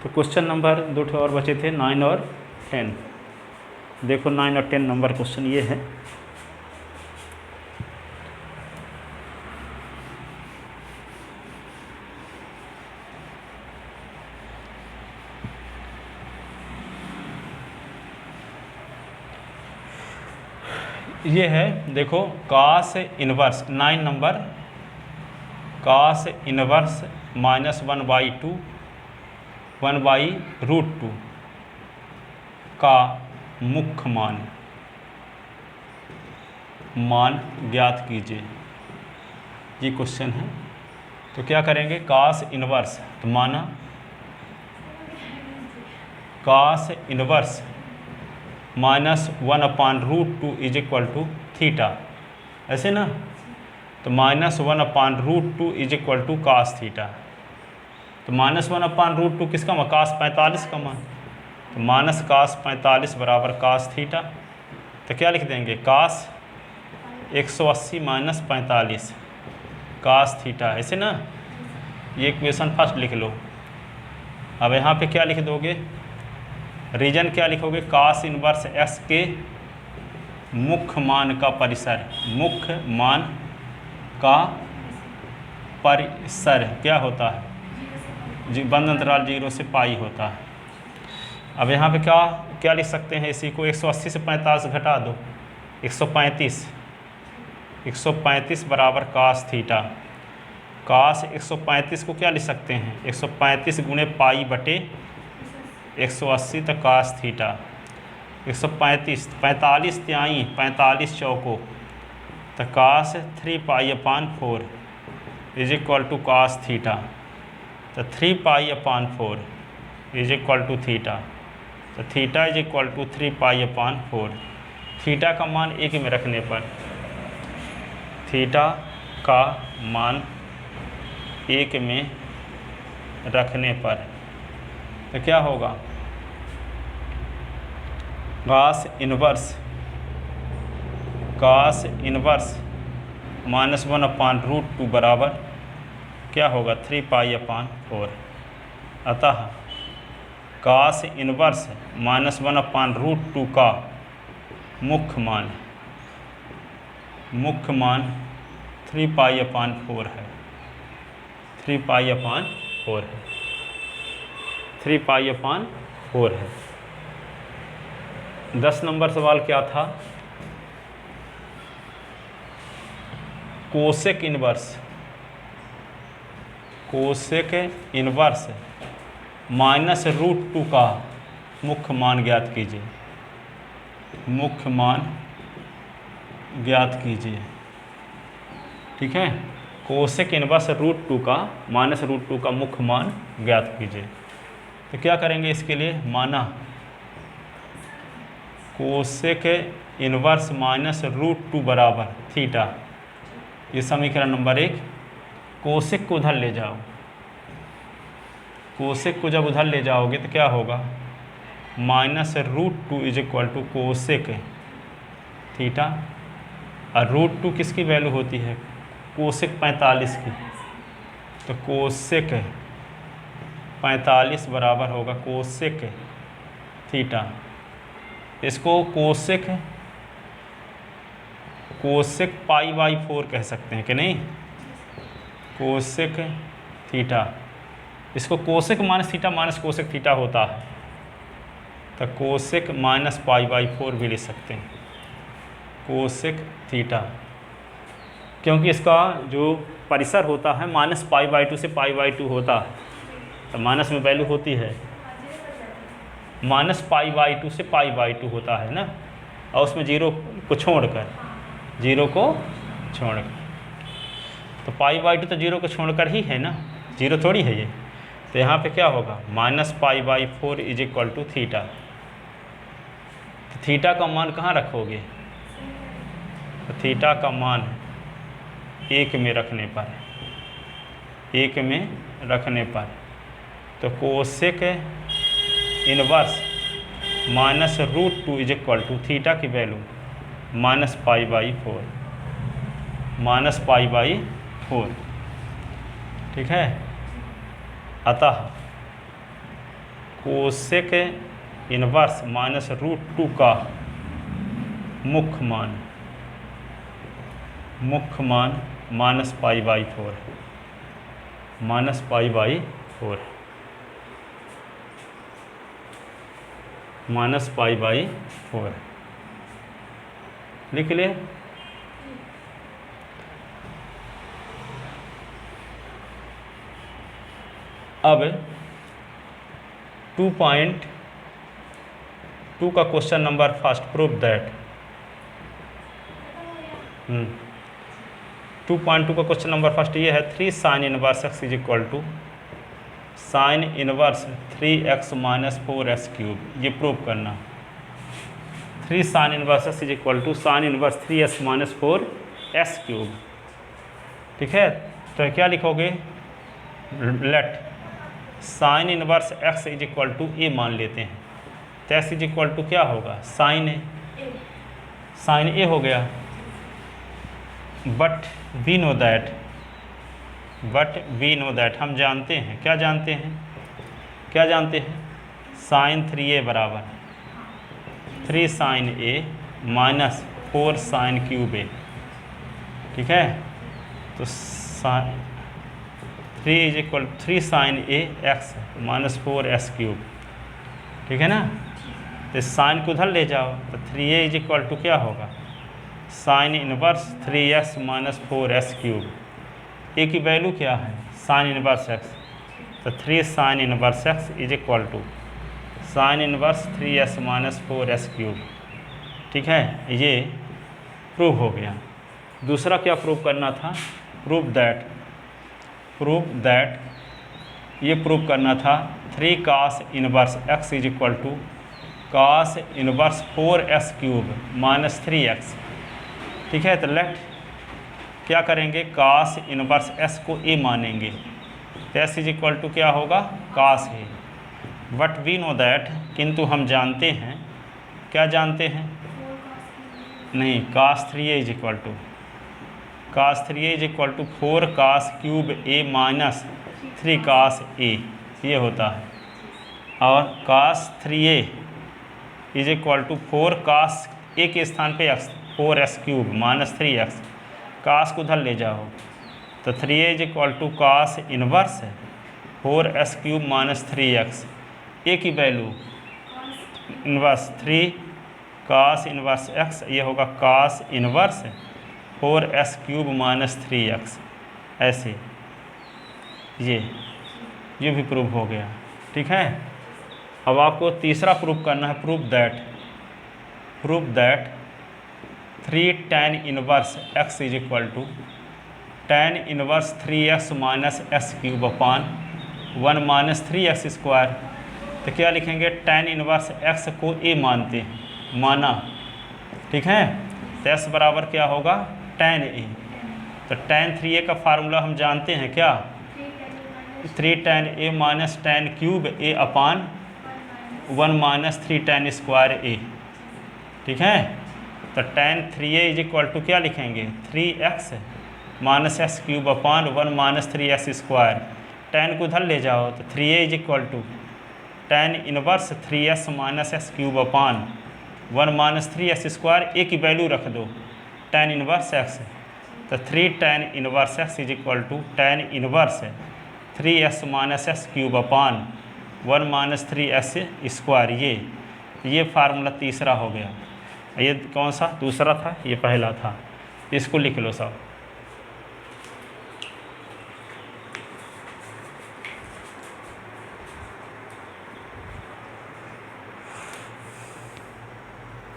तो question number 2 और बचे थे 9 और 10। देखो 9 और 10 नंबर क्वेश्चन ये है। ये है, देखो cos inverse 9 number, cos inverse -1/2 1/√2 का मुख्य मान ज्ञात कीजिए। ये क्वेश्चन है। तो क्या करेंगे, cos इनवर्स, तो माना cos inverse -1/√2 is equal to theta, ऐसे ना। तो -1/√2 is equal to cos theta. तो -1/√2 किसका मान, cos 45 का मान। तो -cos 45 बराबर cos थीटा। तो क्या लिख देंगे, cos 180 - 45 cos थीटा, ऐसे ना। ये इक्वेशन फर्स्ट लिख लो। अब यहाँ पे क्या लिख दोगे, रीजन क्या लिखोगे, cos इनवर्स x के मुख्य मान का परिसर, मुख्य मान का परिसर क्या होता है, बंद अंतराल 0 से पाई होता है। अब यहाँ पे क्या लिख सकते हैं, इसी को 180 से 45 घटा दो, 135 बराबर cos थीटा। cos 135 को क्या लिख सकते हैं, 135 गुणे पाई बटे 180 तक cos थीटा। 135 45 त्याई 45 चौको तो cos 3π/4 is equal to cos theta. तो 3π/4 इज इक्वल टू थीटा। तो theta is equal to 3π/4। Theta का मान 1 में रखने पर, थीटा का मान 1 में रखने पर तो क्या होगा, cos इनवर्स -1/√2 बराबर क्या होगा, 3π/4। अतः cos इनवर्स -1/√2 का मुख्य मान 3π/4 है। 3π/4 है। 3π/4 है। 10 नंबर सवाल क्या था, कोसेक इनवर्स -√2 का मुख्य मान ज्ञात कीजिए। मुख्य मान ज्ञात कीजिए, ठीक है। कोसेक इनवर्स √2 का -√2 का मुख्य मान ज्ञात कीजिए। तो क्या करेंगे इसके लिए, माना कोसेक इनवर्स -√2 बराबर थीटा। ये समीकरण नंबर 1। कोसेक को उधर ले जाओ, कोसेक को जब उधर ले जाओगे तो क्या होगा, -√2 is equal to cosec theta. और √2 किसकी वैल्यू होती है, कोसेक 45 की। तो कोसेक 45 बराबर होगा कोसेक थीटा। इसको कोसेक π/4 कह सकते हैं कि नहीं, कोसेक थीटा। इसको cosec minus theta minus cosec theta होता है, तो कोसेक -π/4 भी लिख सकते हैं, कोसेक थीटा। क्योंकि इसका जो परिसर होता है -π/2 से π/2 होता है, तो माइनस में वैल्यू होती है, -π/2 से π/2 होता है ना। और उसमें 0 को छोड़कर तो π/2 तो 0 को छोड़कर ही है ना, 0 थोड़ी है ये। तो यहाँ पे क्या होगा, -π/4 इज इक्वल टू थीटा। तो थीटा का मान कहाँ रखोगे, तो थीटा का मान 1 में रखने पर, तो cosec inverse -√2 is equal to theta की वैल्यू -π/4, ठीक है। अतः कोसेक इनवर्स माइनस √2 का मुख्य मान माइनस π/4 माइनस π/4 माइनस π/4 लिख लिए। अब 2.2 का question number first, prove that 2.2 का क्वेश्चन नंबर फर्स्ट ये है 3 sin inverse x is equal to sine inverse 3x minus 4s cube, ये प्रूव करना। 3 sin inverse x is equal to sine inverse 3s minus 4s cube, ठीक है। तो क्या लिखोगे, let sine inverse x is equal to A मान लेते हैं, तो x इज इक्वल टू क्या होगा, साइन ए हो गया। बट वी नो दैट हम जानते हैं, क्या जानते हैं, साइन 3a बराबर 3 sin a minus 4 sin cube a, ठीक है। तो 3 sin a x minus 4s cube, ठीक है ना। तो साइन को उधर ले जाओ, तो 3a इज इक्वल टू क्या होगा, sine inverse 3s minus 4s cube. A की वैल्यू क्या है, साइन इनवर्स x, तो 3 sin inverse x is equal to sine inverse 3s minus 4s cube, ठीक है। ये प्रूव हो गया। दूसरा क्या प्रूव करना था, प्रूव दैट ये प्रूव करना था 3 cos inverse x is equal to cos inverse 4s cube minus 3x, ठीक है। तो लेट क्या करेंगे, cos इनवर्स s को a मानेंगे, तो s इज इक्वल टू क्या होगा, cos a। But we know that, किंतु हम जानते हैं, क्या जानते हैं, नहीं, cos 3a is equal to 4 cos cube a minus 3 cos a, ये होता है। और cos 3a is equal to 4 cos a के स्थान पे x 4s cube minus 3x, cos को उधर ले जाओ, तो 3a is equal to cos inverse 4s cube minus 3x, a की वैल्यू इनवर्स 3 cos इनवर्स x, ये होगा cos inverse 4s cube minus 3x, ऐसे ये भी प्रूव हो गया, ठीक है। अब आपको तीसरा प्रूव करना है, prove that 3 tan inverse x is equal to tan inverse 3x minus s cube upon 1 minus 3x square. तो क्या लिखेंगे, tan इनवर्स x को a मानते हैं, माना, ठीक है। तो s बराबर क्या होगा, tan a। तो tan 3a का फार्मूला हम जानते हैं, क्या, 3 tan a minus tan cube a upon 1 minus 3 tan square a, ठीक है। तो tan 3a is equal to क्या लिखेंगे, 3x minus s cube upon 1 minus 3s square, tan को उधर ले जाओ, तो 3a is equal to tan inverse 3s minus s cube upon 1 minus 3s square, a की वैल्यू रख दो, tan इनवर्स x, तो 3 tan inverse x is equal to tan inverse 3s minus s cube upon 1 minus 3s square, ये formula तीसरा हो गया। ये कौन सा, दूसरा था, ये पहला था, इसको लिख लो सब।